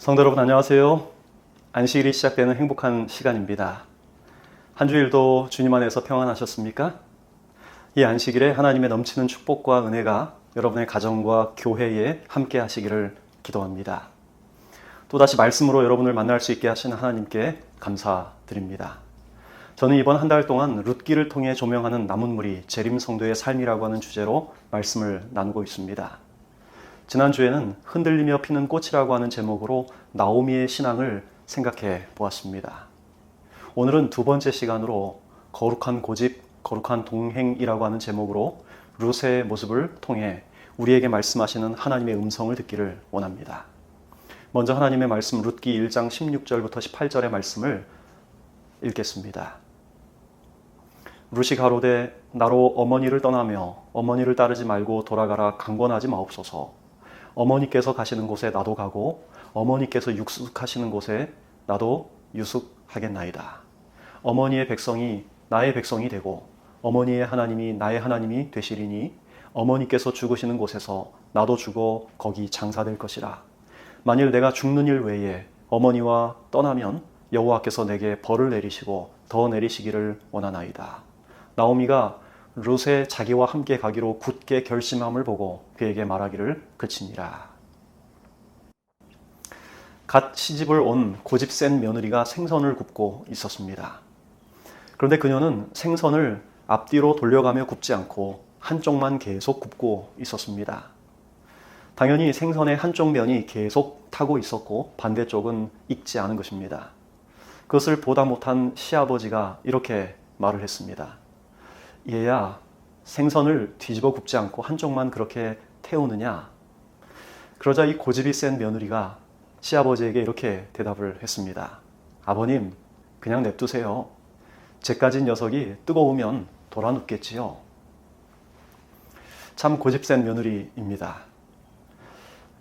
성도 여러분 안녕하세요. 안식일이 시작되는 행복한 시간입니다. 한 주일도 주님 안에서 평안하셨습니까? 이 안식일에 하나님의 넘치는 축복과 은혜가 여러분의 가정과 교회에 함께 하시기를 기도합니다. 또다시 말씀으로 여러분을 만날 수 있게 하신 하나님께 감사드립니다. 저는 이번 한 달 동안 룻기를 통해 조명하는 남은무리 재림 성도의 삶이라고 하는 주제로 말씀을 나누고 있습니다. 지난주에는 흔들리며 피는 꽃이라고 하는 제목으로 나오미의 신앙을 생각해 보았습니다. 오늘은 두 번째 시간으로 거룩한 고집, 거룩한 동행이라고 하는 제목으로 룻의 모습을 통해 우리에게 말씀하시는 하나님의 음성을 듣기를 원합니다. 먼저 하나님의 말씀 룻기 1장 16절부터 18절의 말씀을 읽겠습니다. 룻이 가로되 나로 어머니를 떠나며 어머니를 따르지 말고 돌아가라 강권하지 마옵소서. 어머니께서 가시는 곳에 나도 가고 어머니께서 육숙하시는 곳에 나도 유숙하겠나이다. 어머니의 백성이 나의 백성이 되고 어머니의 하나님이 나의 하나님이 되시리니 어머니께서 죽으시는 곳에서 나도 죽어 거기 장사될 것이라. 만일 내가 죽는 일 외에 어머니와 떠나면 여호와께서 내게 벌을 내리시고 더 내리시기를 원하나이다. 나오미가 룻의 자기와 함께 가기로 굳게 결심함을 보고 그에게 말하기를 그치니라. 갓 시집을 온 고집 센 며느리가 생선을 굽고 있었습니다. 그런데 그녀는 생선을 앞뒤로 돌려가며 굽지 않고 한쪽만 계속 굽고 있었습니다. 당연히 생선의 한쪽 면이 계속 타고 있었고 반대쪽은 익지 않은 것입니다. 그것을 보다 못한 시아버지가 이렇게 말을 했습니다. 얘야, 생선을 뒤집어 굽지 않고 한쪽만 그렇게 태우느냐? 그러자 이 고집이 센 며느리가 시아버지에게 이렇게 대답을 했습니다. 아버님, 그냥 냅두세요. 쟤까진 녀석이 뜨거우면 돌아 눕겠지요. 참 고집 센 며느리입니다.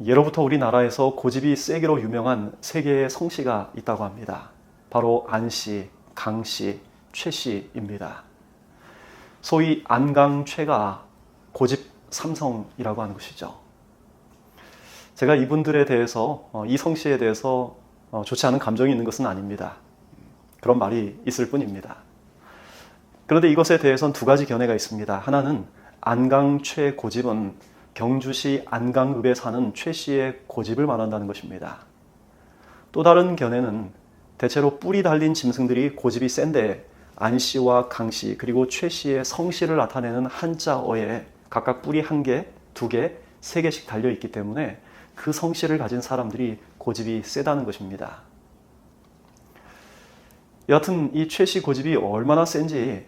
예로부터 우리나라에서 고집이 세기로 유명한 세 개의 성씨가 있다고 합니다. 바로 안씨, 강씨, 최씨입니다. 소위 안강최가 고집 삼성이라고 하는 것이죠. 제가 이분들에 대해서 이 성씨에 대해서 좋지 않은 감정이 있는 것은 아닙니다. 그런 말이 있을 뿐입니다. 그런데 이것에 대해서는 두 가지 견해가 있습니다. 하나는 안강최 고집은 경주시 안강읍에 사는 최 씨의 고집을 말한다는 것입니다. 또 다른 견해는 대체로 뿔이 달린 짐승들이 고집이 센데 안 씨와 강 씨 그리고 최 씨의 성씨를 나타내는 한자어에 각각 뿔이 한 개, 두 개, 세 개씩 달려 있기 때문에 그 성씨를 가진 사람들이 고집이 세다는 것입니다. 여하튼 이 최 씨 고집이 얼마나 센지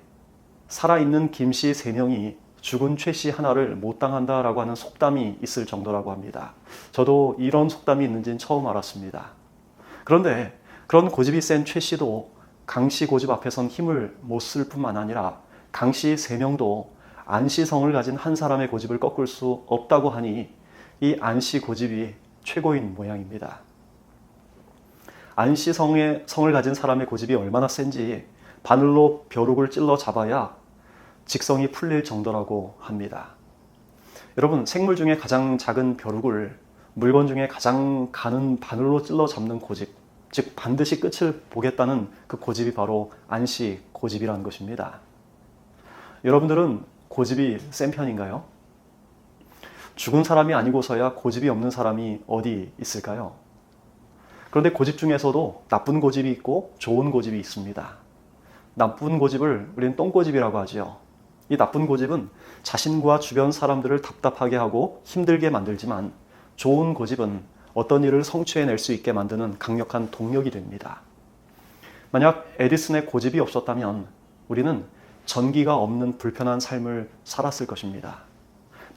살아있는 김 씨 3명이 죽은 최 씨 하나를 못 당한다라고 하는 속담이 있을 정도라고 합니다. 저도 이런 속담이 있는지는 처음 알았습니다. 그런데 그런 고집이 센 최 씨도 강씨 고집 앞에선 힘을 못 쓸 뿐만 아니라 강씨 3명도 안씨 성을 가진 한 사람의 고집을 꺾을 수 없다고 하니 이 안씨 고집이 최고인 모양입니다. 안씨 성을 가진 사람의 고집이 얼마나 센지 바늘로 벼룩을 찔러 잡아야 직성이 풀릴 정도라고 합니다. 여러분, 생물 중에 가장 작은 벼룩을 물건 중에 가장 가는 바늘로 찔러 잡는 고집, 즉 반드시 끝을 보겠다는 그 고집이 바로 안씨 고집이라는 것입니다. 여러분들은 고집이 센 편인가요? 죽은 사람이 아니고서야 고집이 없는 사람이 어디 있을까요? 그런데 고집 중에서도 나쁜 고집이 있고 좋은 고집이 있습니다. 나쁜 고집을 우리는 똥고집이라고 하지요. 이 나쁜 고집은 자신과 주변 사람들을 답답하게 하고 힘들게 만들지만 좋은 고집은 어떤 일을 성취해낼 수 있게 만드는 강력한 동력이 됩니다. 만약 에디슨의 고집이 없었다면 우리는 전기가 없는 불편한 삶을 살았을 것입니다.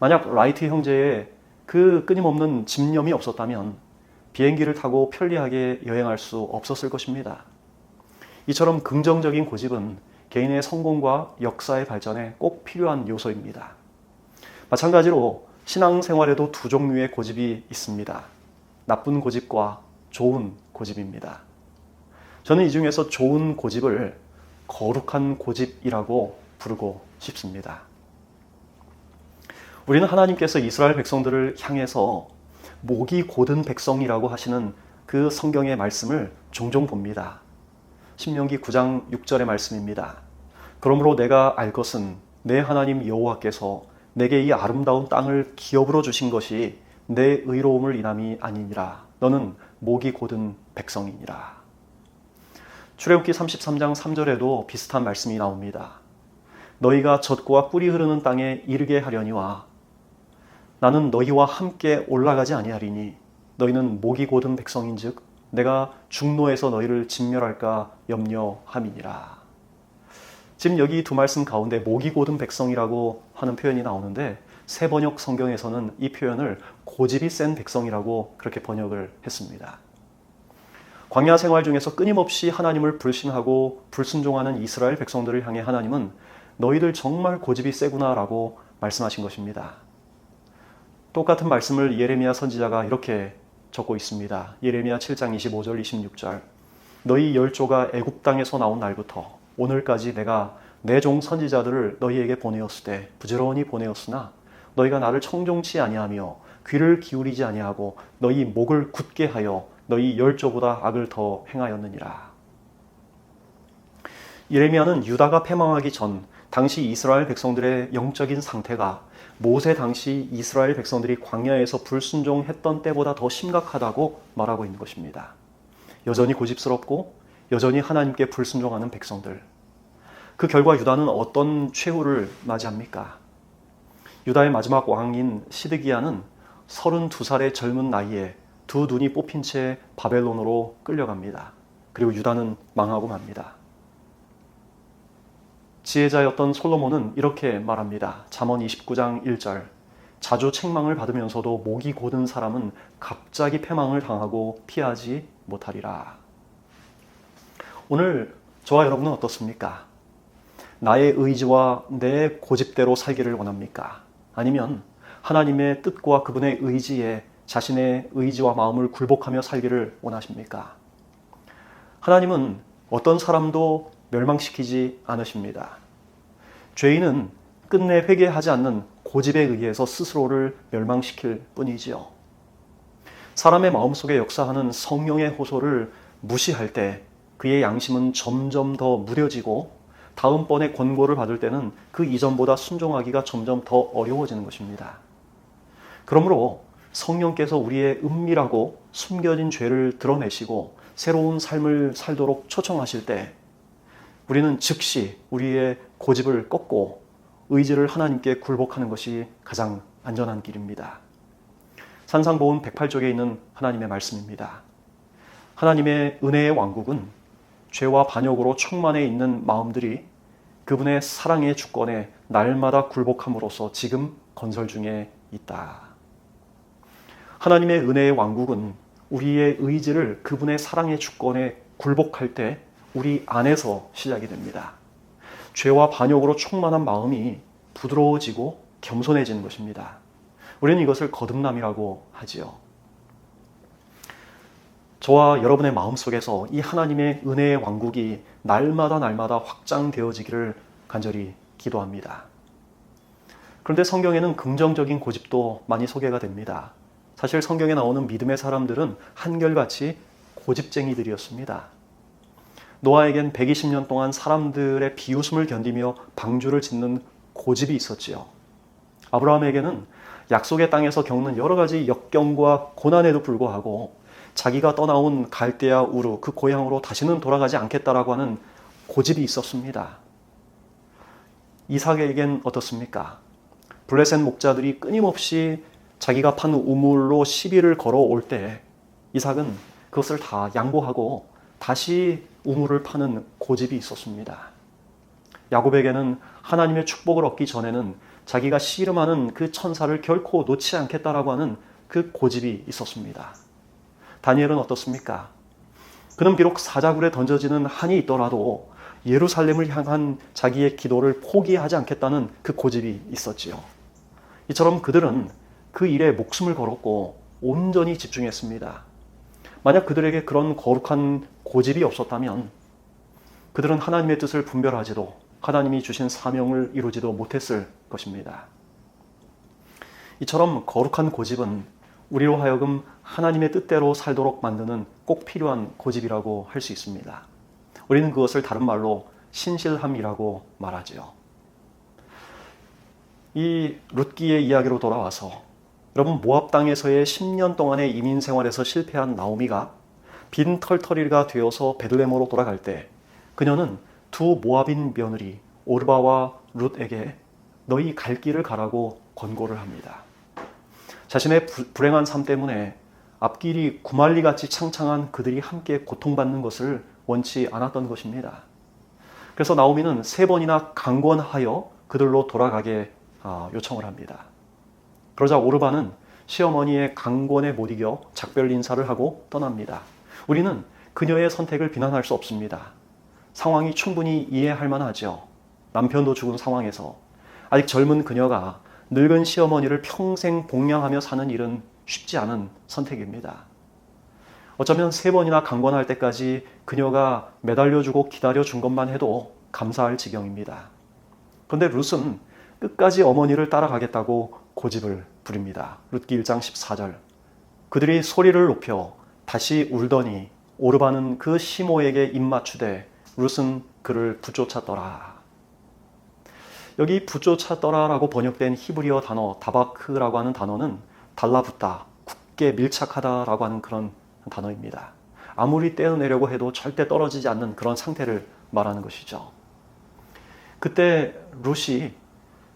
만약 라이트 형제의 그 끊임없는 집념이 없었다면 비행기를 타고 편리하게 여행할 수 없었을 것입니다. 이처럼 긍정적인 고집은 개인의 성공과 역사의 발전에 꼭 필요한 요소입니다. 마찬가지로 신앙생활에도 두 종류의 고집이 있습니다. 나쁜 고집과 좋은 고집입니다. 저는 이 중에서 좋은 고집을 거룩한 고집이라고 부르고 싶습니다. 우리는 하나님께서 이스라엘 백성들을 향해서 목이 곧은 백성이라고 하시는 그 성경의 말씀을 종종 봅니다. 신명기 9장 6절의 말씀입니다. 그러므로 내가 알 것은 내 하나님 여호와께서 내게 이 아름다운 땅을 기업으로 주신 것이 내 의로움을 인함이 아니니라. 너는 목이 곧은 백성이니라. 출애굽기 33장 3절에도 비슷한 말씀이 나옵니다. 너희가 젖과 꿀이 흐르는 땅에 이르게 하려니와 나는 너희와 함께 올라가지 아니하리니 너희는 목이 곧은 백성인즉 내가 중노에서 너희를 진멸할까 염려함이니라. 지금 여기 두 말씀 가운데 목이 곧은 백성이라고 하는 표현이 나오는데 새 번역 성경에서는 이 표현을 고집이 센 백성이라고 그렇게 번역을 했습니다. 광야 생활 중에서 끊임없이 하나님을 불신하고 불순종하는 이스라엘 백성들을 향해 하나님은 너희들 정말 고집이 세구나라고 말씀하신 것입니다. 똑같은 말씀을 예레미야 선지자가 이렇게 적고 있습니다. 예레미야 7장 25절 26절 너희 열조가 애굽 땅에서 나온 날부터 오늘까지 내가 내 종 선지자들을 너희에게 보내었으되 부지런히 보내었으나 너희가 나를 청종치 아니하며 귀를 기울이지 아니하고 너희 목을 굳게 하여 너희 열조보다 악을 더 행하였느니라. 예레미야는 유다가 패망하기 전 당시 이스라엘 백성들의 영적인 상태가 모세 당시 이스라엘 백성들이 광야에서 불순종했던 때보다 더 심각하다고 말하고 있는 것입니다. 여전히 고집스럽고 여전히 하나님께 불순종하는 백성들. 그 결과 유다는 어떤 최후를 맞이합니까? 유다의 마지막 왕인 시드기야는 32살의 젊은 나이에 두 눈이 뽑힌 채 바벨론으로 끌려갑니다. 그리고 유다는 망하고 맙니다. 지혜자였던 솔로몬은 이렇게 말합니다. 잠언 29장 1절 자주 책망을 받으면서도 목이 곧은 사람은 갑자기 패망을 당하고 피하지 못하리라. 오늘 저와 여러분은 어떻습니까? 나의 의지와 내 고집대로 살기를 원합니까? 아니면 하나님의 뜻과 그분의 의지에 자신의 의지와 마음을 굴복하며 살기를 원하십니까? 하나님은 어떤 사람도 멸망시키지 않으십니다. 죄인은 끝내 회개하지 않는 고집에 의해서 스스로를 멸망시킬 뿐이지요. 사람의 마음속에 역사하는 성령의 호소를 무시할 때 그의 양심은 점점 더 무뎌지고 다음번에 권고를 받을 때는 그 이전보다 순종하기가 점점 더 어려워지는 것입니다. 그러므로 성령께서 우리의 은밀하고 숨겨진 죄를 드러내시고 새로운 삶을 살도록 초청하실 때 우리는 즉시 우리의 고집을 꺾고 의지를 하나님께 굴복하는 것이 가장 안전한 길입니다. 산상보훈 108쪽에 있는 하나님의 말씀입니다. 하나님의 은혜의 왕국은 죄와 반역으로 충만해 있는 마음들이 그분의 사랑의 주권에 날마다 굴복함으로써 지금 건설 중에 있다. 하나님의 은혜의 왕국은 우리의 의지를 그분의 사랑의 주권에 굴복할 때 우리 안에서 시작이 됩니다. 죄와 반역으로 충만한 마음이 부드러워지고 겸손해지는 것입니다. 우리는 이것을 거듭남이라고 하지요. 저와 여러분의 마음속에서 이 하나님의 은혜의 왕국이 날마다 확장되어지기를 간절히 기도합니다. 그런데 성경에는 긍정적인 고집도 많이 소개가 됩니다. 사실 성경에 나오는 믿음의 사람들은 한결같이 고집쟁이들이었습니다. 노아에겐 120년 동안 사람들의 비웃음을 견디며 방주를 짓는 고집이 있었지요. 아브라함에게는 약속의 땅에서 겪는 여러 가지 역경과 고난에도 불구하고 자기가 떠나온 갈대아 우르 그 고향으로 다시는 돌아가지 않겠다라고 하는 고집이 있었습니다. 이삭에겐 어떻습니까? 블레셋 목자들이 끊임없이 자기가 판 우물로 시비를 걸어올 때 이삭은 그것을 다 양보하고 다시 우물을 파는 고집이 있었습니다. 야곱에게는 하나님의 축복을 얻기 전에는 자기가 씨름하는 그 천사를 결코 놓지 않겠다라고 하는 그 고집이 있었습니다. 다니엘은 어떻습니까? 그는 비록 사자굴에 던져지는 한이 있더라도 예루살렘을 향한 자기의 기도를 포기하지 않겠다는 그 고집이 있었지요. 이처럼 그들은 그 일에 목숨을 걸었고 온전히 집중했습니다. 만약 그들에게 그런 거룩한 고집이 없었다면 그들은 하나님의 뜻을 분별하지도 하나님이 주신 사명을 이루지도 못했을 것입니다. 이처럼 거룩한 고집은 우리로 하여금 하나님의 뜻대로 살도록 만드는 꼭 필요한 고집이라고 할 수 있습니다. 우리는 그것을 다른 말로 신실함이라고 말하지요. 이 룻기의 이야기로 돌아와서 여러분, 모압 땅에서의 10년 동안의 이민 생활에서 실패한 나오미가 빈 털터리가 되어서 베들레헴으로 돌아갈 때 그녀는 두 모압인 며느리 오르바와 룻에게 너희 갈 길을 가라고 권고를 합니다. 자신의 불행한 삶 때문에 앞길이 구말리같이 창창한 그들이 함께 고통받는 것을 원치 않았던 것입니다. 그래서 나오미는 3번이나 강권하여 그들로 돌아가게 요청을 합니다. 그러자 오르바는 시어머니의 강권에 못 이겨 작별 인사를 하고 떠납니다. 우리는 그녀의 선택을 비난할 수 없습니다. 상황이 충분히 이해할 만하죠. 남편도 죽은 상황에서 아직 젊은 그녀가 늙은 시어머니를 평생 복양하며 사는 일은 쉽지 않은 선택입니다. 어쩌면 3번이나 강권할 때까지 그녀가 매달려주고 기다려준 것만 해도 감사할 지경입니다. 그런데 룻은 끝까지 어머니를 따라가겠다고 고집을 부립니다. 룻기 1장 14절. 그들이 소리를 높여 다시 울더니 오르바는 그 시모에게 입맞추되 룻은 그를 붙쫓았더라. 여기 붙쫓았더라라고 번역된 히브리어 단어 다바크라고 하는 단어는 달라붙다, 굳게 밀착하다라고 하는 그런 단어입니다. 아무리 떼어내려고 해도 절대 떨어지지 않는 그런 상태를 말하는 것이죠. 그때 룻이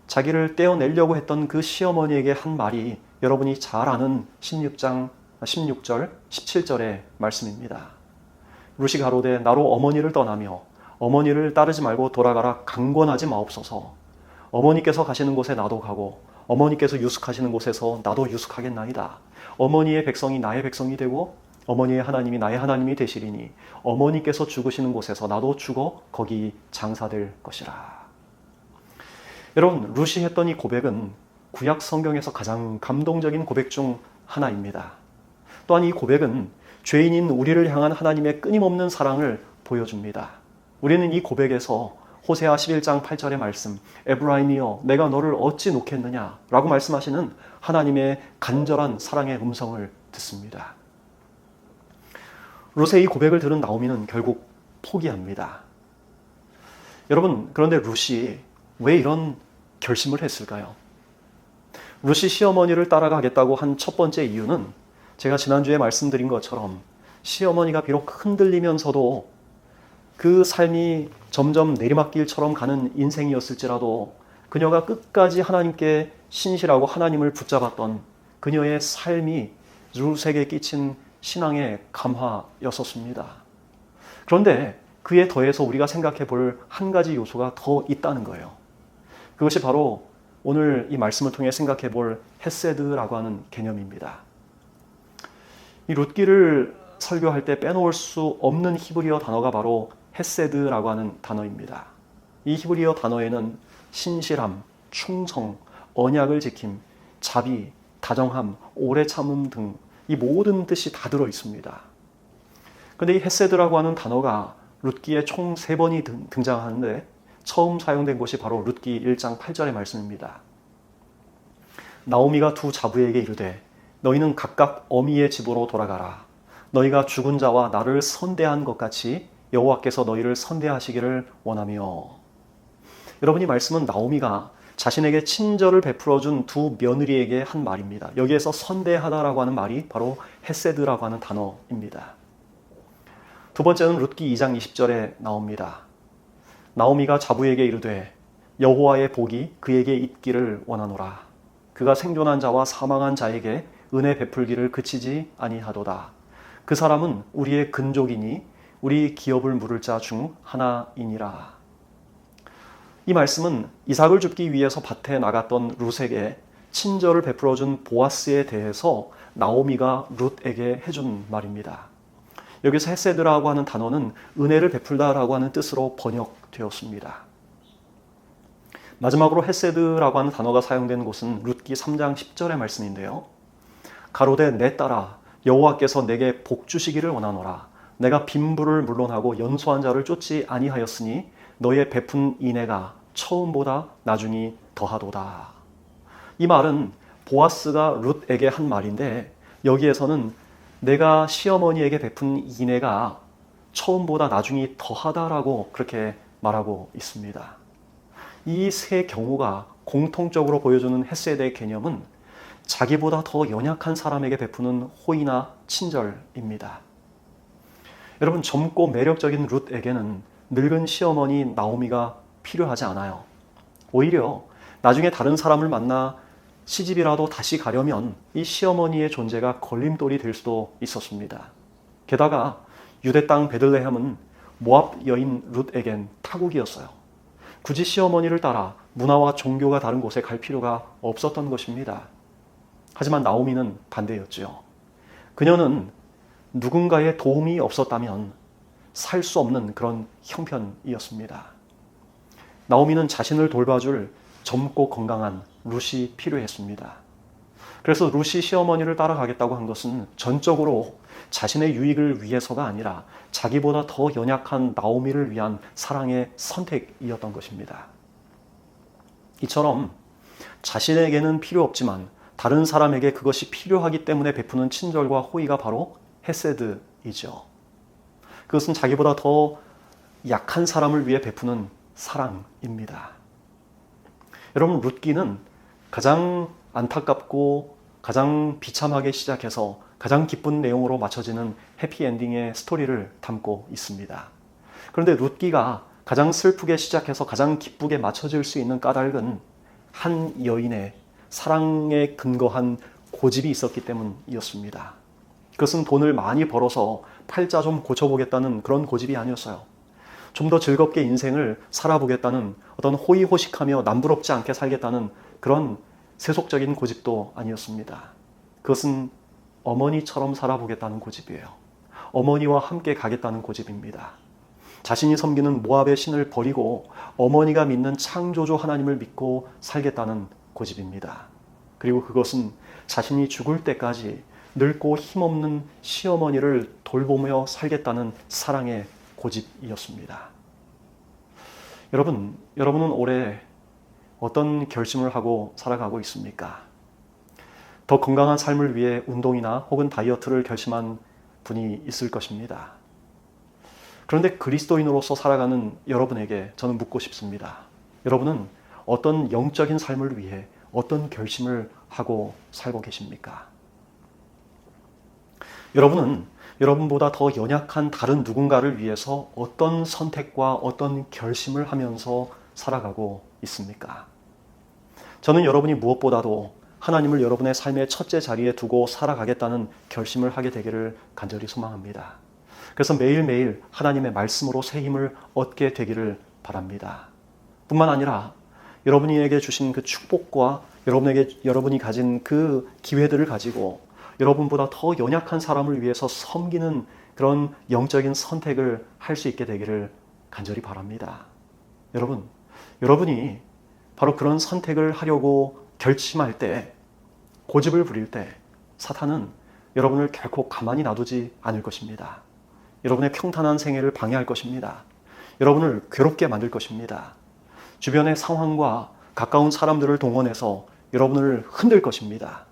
자기를 떼어내려고 했던 그 시어머니에게 한 말이 여러분이 잘 아는 16절, 17절의 말씀입니다. 룻이 가로되 나로 어머니를 떠나며 어머니를 따르지 말고 돌아가라 강권하지 마옵소서. 어머니께서 가시는 곳에 나도 가고 어머니께서 유숙하시는 곳에서 나도 유숙하겠나이다. 어머니의 백성이 나의 백성이 되고 어머니의 하나님이 나의 하나님이 되시리니 어머니께서 죽으시는 곳에서 나도 죽어 거기 장사될 것이라. 여러분, 룻이 했던 이 고백은 구약 성경에서 가장 감동적인 고백 중 하나입니다. 또한 이 고백은 죄인인 우리를 향한 하나님의 끊임없는 사랑을 보여줍니다. 우리는 이 고백에서 호세아 11장 8절의 말씀, 에브라임이여 내가 너를 어찌 놓겠느냐 라고 말씀하시는 하나님의 간절한 사랑의 음성을 듣습니다. 룻의 이 고백을 들은 나오미는 결국 포기합니다. 여러분, 그런데 룻이 왜 이런 결심을 했을까요? 룻이 시어머니를 따라가겠다고 한 첫 번째 이유는 제가 지난주에 말씀드린 것처럼 시어머니가 비록 흔들리면서도 그 삶이 점점 내리막길처럼 가는 인생이었을지라도 그녀가 끝까지 하나님께 신실하고 하나님을 붙잡았던 그녀의 삶이 룻에게 끼친 신앙의 감화였었습니다. 그런데 그에 더해서 우리가 생각해 볼 한 가지 요소가 더 있다는 거예요. 그것이 바로 오늘 이 말씀을 통해 생각해 볼 헤세드라고 하는 개념입니다. 이 룻기를 설교할 때 빼놓을 수 없는 히브리어 단어가 바로 헤세드라고 하는 단어입니다. 이 히브리어 단어에는 신실함, 충성, 언약을 지킴, 자비, 다정함, 오래 참음 등 이 모든 뜻이 다 들어 있습니다. 그런데 이 헤세드라고 하는 단어가 룻기에 총 3번이 등장하는데 처음 사용된 것이 바로 룻기 1장 8절의 말씀입니다. 나오미가 두 자부에게 이르되 너희는 각각 어미의 집으로 돌아가라. 너희가 죽은 자와 나를 선대한 것 같이 여호와께서 너희를 선대하시기를 원하며. 여러분, 이 말씀은 나오미가 자신에게 친절을 베풀어준 두 며느리에게 한 말입니다. 여기에서 선대하다라고 하는 말이 바로 헤세드라고 하는 단어입니다. 두 번째는 룻기 2장 20절에 나옵니다. 나오미가 자부에게 이르되 여호와의 복이 그에게 있기를 원하노라. 그가 생존한 자와 사망한 자에게 은혜 베풀기를 그치지 아니하도다. 그 사람은 우리의 근족이니 우리 기업을 물을 자 중 하나이니라. 이 말씀은 이삭을 줍기 위해서 밭에 나갔던 룻에게 친절을 베풀어준 보아스에 대해서 나오미가 룻에게 해준 말입니다. 여기서 헤세드라고 하는 단어는 은혜를 베풀다라고 하는 뜻으로 번역되었습니다. 마지막으로 헤세드라고 하는 단어가 사용된 곳은 룻기 3장 10절의 말씀인데요. 가로되 내 딸아 여호와께서 내게 복 주시기를 원하노라. 내가 빈부를 물론하고 연소한 자를 쫓지 아니하였으니 너의 베푼 인애가 처음보다 나중이 더하도다. 이 말은 보아스가 룻에게 한 말인데 여기에서는 내가 시어머니에게 베푼 인애가 처음보다 나중이 더하다라고 그렇게 말하고 있습니다. 이 세 경우가 공통적으로 보여주는 헤세드의 개념은 자기보다 더 연약한 사람에게 베푸는 호의나 친절입니다. 여러분, 젊고 매력적인 룻에게는 늙은 시어머니 나오미가 필요하지 않아요. 오히려 나중에 다른 사람을 만나 시집이라도 다시 가려면 이 시어머니의 존재가 걸림돌이 될 수도 있었습니다. 게다가 유대 땅 베들레헴은 모압 여인 룻에겐 타국이었어요. 굳이 시어머니를 따라 문화와 종교가 다른 곳에 갈 필요가 없었던 것입니다. 하지만 나오미는 반대였죠. 그녀는 누군가의 도움이 없었다면 살 수 없는 그런 형편이었습니다. 나오미는 자신을 돌봐줄 젊고 건강한 룻이 필요했습니다. 그래서 룻이 시어머니를 따라가겠다고 한 것은 전적으로 자신의 유익을 위해서가 아니라 자기보다 더 연약한 나오미를 위한 사랑의 선택이었던 것입니다. 이처럼 자신에게는 필요 없지만 다른 사람에게 그것이 필요하기 때문에 베푸는 친절과 호의가 바로 헤세드이죠. 그것은 자기보다 더 약한 사람을 위해 베푸는 사랑입니다. 여러분, 룻기는 가장 안타깝고 가장 비참하게 시작해서 가장 기쁜 내용으로 맞춰지는 해피엔딩의 스토리를 담고 있습니다. 그런데 룻기가 가장 슬프게 시작해서 가장 기쁘게 맞춰질 수 있는 까닭은 한 여인의 사랑에 근거한 고집이 있었기 때문이었습니다. 그것은 돈을 많이 벌어서 팔자 좀 고쳐보겠다는 그런 고집이 아니었어요. 좀 더 즐겁게 인생을 살아보겠다는 어떤 호의호식하며 남부럽지 않게 살겠다는 그런 세속적인 고집도 아니었습니다. 그것은 어머니처럼 살아보겠다는 고집이에요. 어머니와 함께 가겠다는 고집입니다. 자신이 섬기는 모압의 신을 버리고 어머니가 믿는 창조주 하나님을 믿고 살겠다는 고집입니다. 그리고 그것은 자신이 죽을 때까지 늙고 힘없는 시어머니를 돌보며 살겠다는 사랑의 고집이었습니다. 여러분은 올해 어떤 결심을 하고 살아가고 있습니까? 더 건강한 삶을 위해 운동이나 혹은 다이어트를 결심한 분이 있을 것입니다. 그런데 그리스도인으로서 살아가는 여러분에게 저는 묻고 싶습니다. 여러분은 어떤 영적인 삶을 위해 어떤 결심을 하고 살고 계십니까? 여러분은 여러분보다 더 연약한 다른 누군가를 위해서 어떤 선택과 어떤 결심을 하면서 살아가고 있습니까? 저는 여러분이 무엇보다도 하나님을 여러분의 삶의 첫째 자리에 두고 살아가겠다는 결심을 하게 되기를 간절히 소망합니다. 그래서 매일매일 하나님의 말씀으로 새 힘을 얻게 되기를 바랍니다. 뿐만 아니라 여러분에게 주신 그 축복과 여러분이 가진 그 기회들을 가지고 여러분보다 더 연약한 사람을 위해서 섬기는 그런 영적인 선택을 할 수 있게 되기를 간절히 바랍니다. 여러분이 바로 그런 선택을 하려고 결심할 때, 고집을 부릴 때 사탄은 여러분을 결코 가만히 놔두지 않을 것입니다. 여러분의 평탄한 생애를 방해할 것입니다. 여러분을 괴롭게 만들 것입니다. 주변의 상황과 가까운 사람들을 동원해서 여러분을 흔들 것입니다.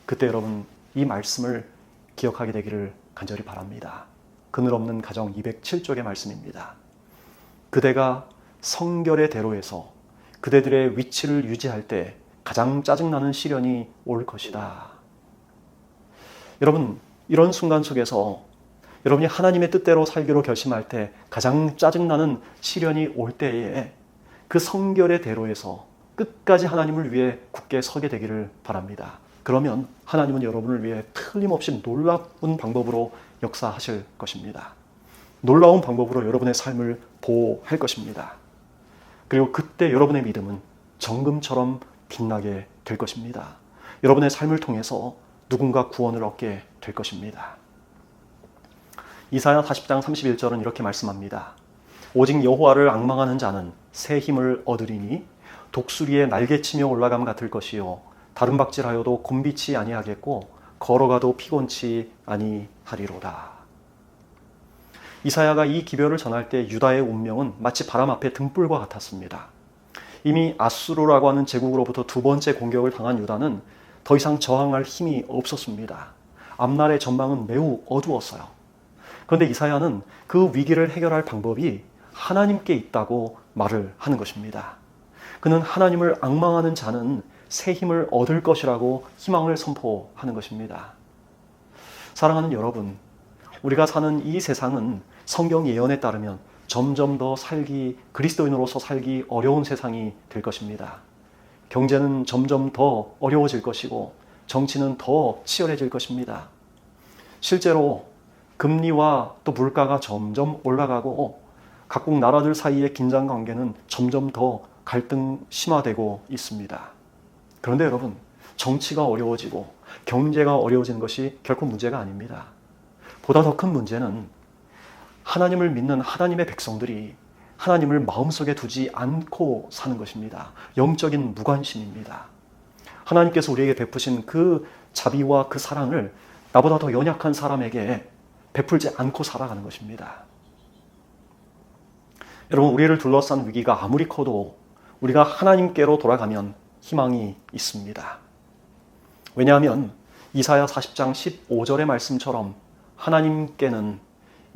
그때 여러분 이 말씀을 기억하게 되기를 간절히 바랍니다. 그늘 없는 가정 207쪽의 말씀입니다. 그대가 성결의 대로에서 그대들의 위치를 유지할 때 가장 짜증나는 시련이 올 것이다. 여러분, 이런 순간 속에서 여러분이 하나님의 뜻대로 살기로 결심할 때 가장 짜증나는 시련이 올 때에 그 성결의 대로에서 끝까지 하나님을 위해 굳게 서게 되기를 바랍니다. 그러면 하나님은 여러분을 위해 틀림없이 놀라운 방법으로 역사하실 것입니다. 놀라운 방법으로 여러분의 삶을 보호할 것입니다. 그리고 그때 여러분의 믿음은 정금처럼 빛나게 될 것입니다. 여러분의 삶을 통해서 누군가 구원을 얻게 될 것입니다. 이사야 40장 31절은 이렇게 말씀합니다. 오직 여호와를 앙망하는 자는 새 힘을 얻으리니 독수리의 날개치며 올라감 같을 것이요 다른 박질하여도 곤비치 아니하겠고 걸어가도 피곤치 아니하리로다. 이사야가 이 기별을 전할 때 유다의 운명은 마치 바람 앞에 등불과 같았습니다. 이미 아수르라고 하는 제국으로부터 두 번째 공격을 당한 유다는 더 이상 저항할 힘이 없었습니다. 앞날의 전망은 매우 어두웠어요. 그런데 이사야는 그 위기를 해결할 방법이 하나님께 있다고 말을 하는 것입니다. 그는 하나님을 앙망하는 자는 새 힘을 얻을 것이라고 희망을 선포하는 것입니다. 사랑하는 여러분, 우리가 사는 이 세상은 성경 예언에 따르면 점점 더 그리스도인으로서 살기 어려운 세상이 될 것입니다. 경제는 점점 더 어려워질 것이고 정치는 더 치열해질 것입니다. 실제로 금리와 또 물가가 점점 올라가고 각국 나라들 사이의 긴장 관계는 점점 더 갈등 심화되고 있습니다. 그런데 여러분, 정치가 어려워지고 경제가 어려워지는 것이 결코 문제가 아닙니다. 보다 더 큰 문제는 하나님을 믿는 하나님의 백성들이 하나님을 마음속에 두지 않고 사는 것입니다. 영적인 무관심입니다. 하나님께서 우리에게 베푸신 그 자비와 그 사랑을 나보다 더 연약한 사람에게 베풀지 않고 살아가는 것입니다. 여러분, 우리를 둘러싼 위기가 아무리 커도 우리가 하나님께로 돌아가면 희망이 있습니다. 왜냐하면 이사야 40장 15절의 말씀처럼 하나님께는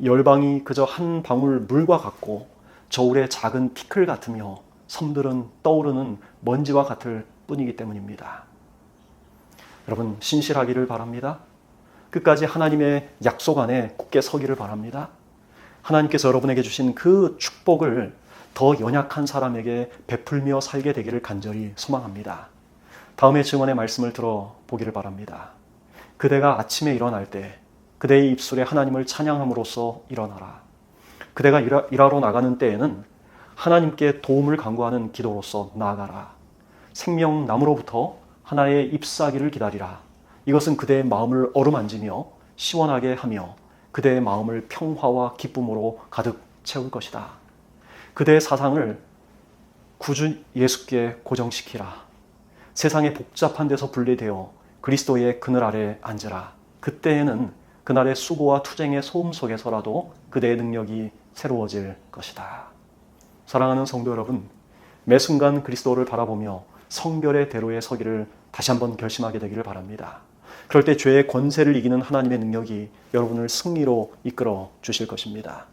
열방이 그저 한 방울 물과 같고 저울의 작은 티끌 같으며 섬들은 떠오르는 먼지와 같을 뿐이기 때문입니다. 여러분, 신실하기를 바랍니다. 끝까지 하나님의 약속 안에 굳게 서기를 바랍니다. 하나님께서 여러분에게 주신 그 축복을 더 연약한 사람에게 베풀며 살게 되기를 간절히 소망합니다. 다음의 증언의 말씀을 들어보기를 바랍니다. 그대가 아침에 일어날 때 그대의 입술에 하나님을 찬양함으로써 일어나라. 그대가 일하러 나가는 때에는 하나님께 도움을 간구하는 기도로서 나아가라. 생명나무로부터 하나의 잎사귀를 기다리라. 이것은 그대의 마음을 어루만지며 시원하게 하며 그대의 마음을 평화와 기쁨으로 가득 채울 것이다. 그대의 사상을 구주 예수께 고정시키라. 세상의 복잡한 데서 분리되어 그리스도의 그늘 아래 앉으라. 그때에는 그날의 수고와 투쟁의 소음 속에서라도 그대의 능력이 새로워질 것이다. 사랑하는 성도 여러분, 매 순간 그리스도를 바라보며 성결의 대로에 서기를 다시 한번 결심하게 되기를 바랍니다. 그럴 때 죄의 권세를 이기는 하나님의 능력이 여러분을 승리로 이끌어 주실 것입니다.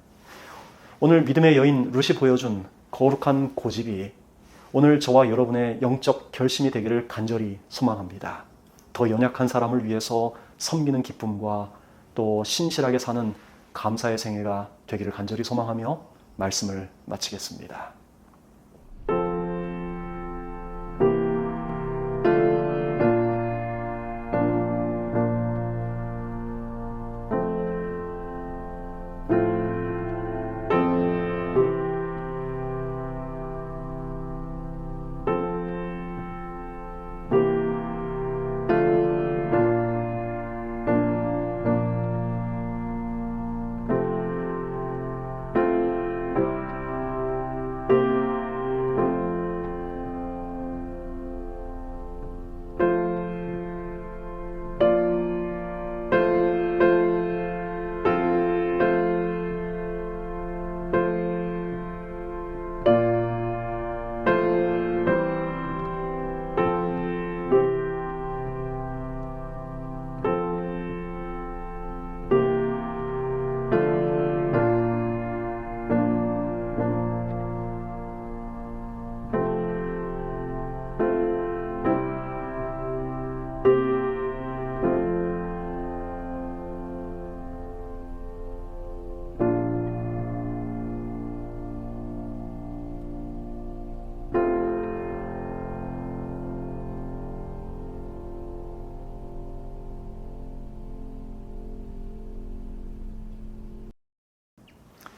오늘 믿음의 여인 룻이 보여준 거룩한 고집이 오늘 저와 여러분의 영적 결심이 되기를 간절히 소망합니다. 더 연약한 사람을 위해서 섬기는 기쁨과 또 신실하게 사는 감사의 생애가 되기를 간절히 소망하며 말씀을 마치겠습니다.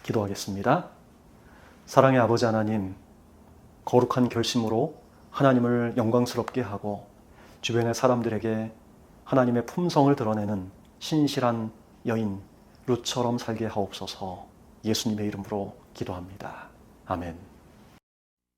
기도하겠습니다. 사랑의 아버지 하나님, 거룩한 결심으로 하나님을 영광스럽게 하고 주변의 사람들에게 하나님의 품성을 드러내는 신실한 여인 룻처럼 살게 하옵소서. 예수님의 이름으로 기도합니다. 아멘.